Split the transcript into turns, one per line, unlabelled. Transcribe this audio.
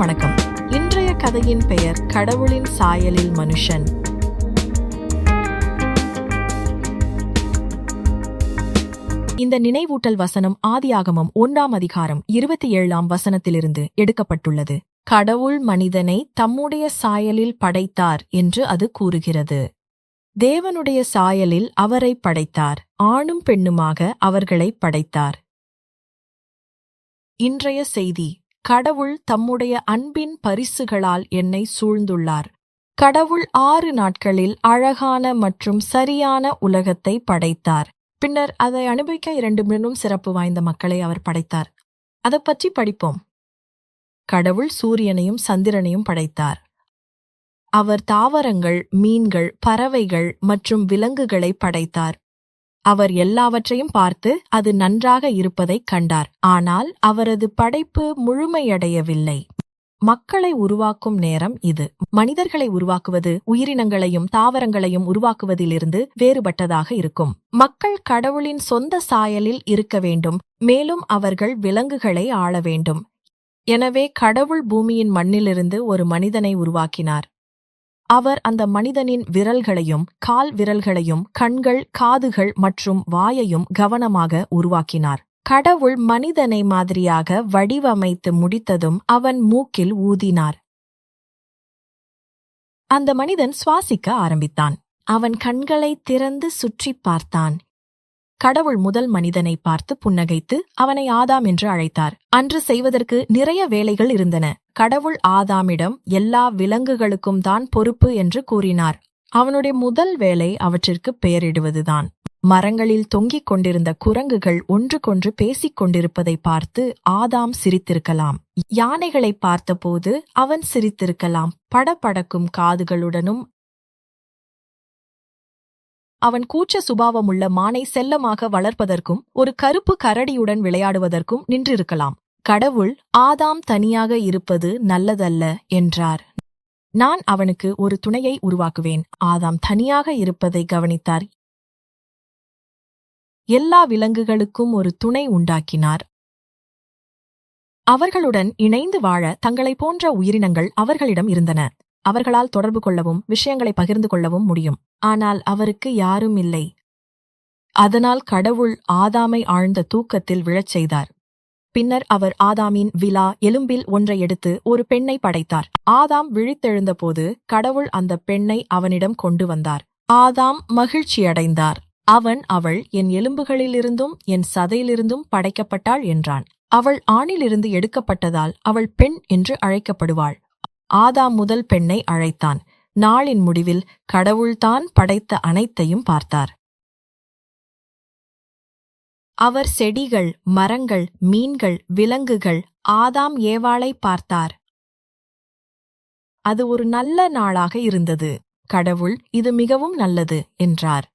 வணக்கம். இன்றைய கதையின் பெயர் கடவுளின் சாயலில் மனுஷன். இந்த நினைவூட்டல் வசனம் ஆதியாகமம் 1ஆம் அதிகாரம் 27ஆம் வசனத்திலிருந்து எடுக்கப்பட்டுள்ளது. கடவுள் மனிதனை தம்முடைய சாயலில் படைத்தார் என்று அது கூறுகிறது. தேவனுடைய சாயலில் அவரை படைத்தார், ஆணும் பெண்ணுமாக அவர்களை படைத்தார். இன்றைய செய்தி: கடவுள் தம்முடைய அன்பின் பரிசுகளால் என்னை சூழ்ந்துள்ளார். கடவுள் 6 நாட்களில் அழகான மற்றும் சரியான உலகத்தை படைத்தார். பின்னர் அதை அனுபவிக்க 2 மிகவும் சிறப்பு வாய்ந்த மக்களை அவர் படைத்தார். அதை பற்றி படிப்போம். கடவுள் சூரியனையும் சந்திரனையும் படைத்தார். அவர் தாவரங்கள், மீன்கள், பறவைகள் மற்றும் விலங்குகளை படைத்தார். அவர் எல்லாவற்றையும் பார்த்து அது நன்றாக இருப்பதைக் கண்டார். ஆனால் அவரது படைப்பு முழுமையடையவில்லை. மக்களை உருவாக்கும் நேரம் இது. மனிதர்களை உருவாக்குவது உயிரினங்களையும் தாவரங்களையும் உருவாக்குவதிலிருந்து வேறுபட்டதாக இருக்கும். மக்கள் கடவுளின் சொந்த சாயலில் இருக்க வேண்டும், மேலும் அவர்கள் விலங்குகளை ஆள வேண்டும். எனவே கடவுள் பூமியின் மண்ணிலிருந்து ஒரு மனிதனை உருவாக்கினார். அவர் அந்த மனிதனின் விரல்களையும் கால் விரல்களையும் கண்கள், காதுகள் மற்றும் வாயையும் கவனமாக உருவாக்கினார். கடவுள் மனிதனை மாதிரியாக வடிவமைத்து முடித்ததும் அவன் மூக்கில் ஊதினார். அந்த மனிதன் சுவாசிக்க ஆரம்பித்தான். அவன் கண்களை திறந்து சுற்றி பார்த்தான். கடவுள் முதல் மனிதனை பார்த்து புன்னகைத்து அவனை ஆதாம் என்று அழைத்தார். அன்று செய்வதற்கு நிறைய வேலைகள் இருந்தன. கடவுள் ஆதாமிடம் எல்லா விலங்குகளுக்கும் தான் பொறுப்பு என்று கூறினார். அவனுடைய முதல் வேலை அவற்றிற்கு பெயரிடுவதுதான். மரங்களில் தொங்கிக் கொண்டிருந்த குரங்குகள் ஒன்றுக்கொன்று பேசிக் கொண்டிருப்பதை பார்த்து ஆதாம் சிரித்திருக்கலாம். யானைகளை பார்த்தபோது அவன் சிரித்திருக்கலாம். படபடக்கும் காதுகளுடனும் அவன் கூச்ச சுபாவமுள்ள மானை செல்லமாக வளர்ப்பதற்கும் ஒரு கருப்பு கரடியுடன் விளையாடுவதற்கும் நின்றிருக்கலாம். கடவுள் ஆதாம் தனியாக இருப்பது நல்லதல்ல என்றார். நான் அவனுக்கு ஒரு துணையை உருவாக்குவேன். ஆதாம் தனியாக இருப்பதை கவனித்தார். எல்லா விலங்குகளுக்கும் ஒரு துணை உண்டாக்கினார். அவர்களுடன் இணைந்து வாழ தங்களைப் போன்ற உயிரினங்கள் அவர்களிடம் இருந்தன. அவர்களால் தொடர்பு கொள்ளவும் விஷயங்களை பகிர்ந்து கொள்ளவும் முடியும். ஆனால் அவருக்கு யாரும் இல்லை. அதனால் கடவுள் ஆதாமை ஆழ்ந்த தூக்கத்தில் விழச் செய்தார். பின்னர் அவர் ஆதாமின் விலா எலும்பில் ஒன்றை எடுத்து ஒரு பெண்ணை படைத்தார். ஆதாம் விழித்தெழுந்தபோது கடவுள் அந்த பெண்ணை அவனிடம் கொண்டு வந்தார். ஆதாம் மகிழ்ச்சியடைந்தார். அவள் என் எலும்புகளிலிருந்தும் என் சதையிலிருந்தும் படைக்கப்பட்டாள் என்றான். அவள் ஆணிலிருந்து எடுக்கப்பட்டதால் அவள் பெண் என்று அழைக்கப்படுவாள். ஆதாம் முதல் பெண்ணை அழைத்தான். நாளின் முடிவில் கடவுள்தான் படைத்த அனைத்தையும் பார்த்தார். அவர் செடிகள், மரங்கள், மீன்கள், விலங்குகள், ஆதாம் ஏவாளை பார்த்தார். அது ஒரு நல்ல நாளாக இருந்தது. கடவுள் இது மிகவும் நல்லது என்றார்.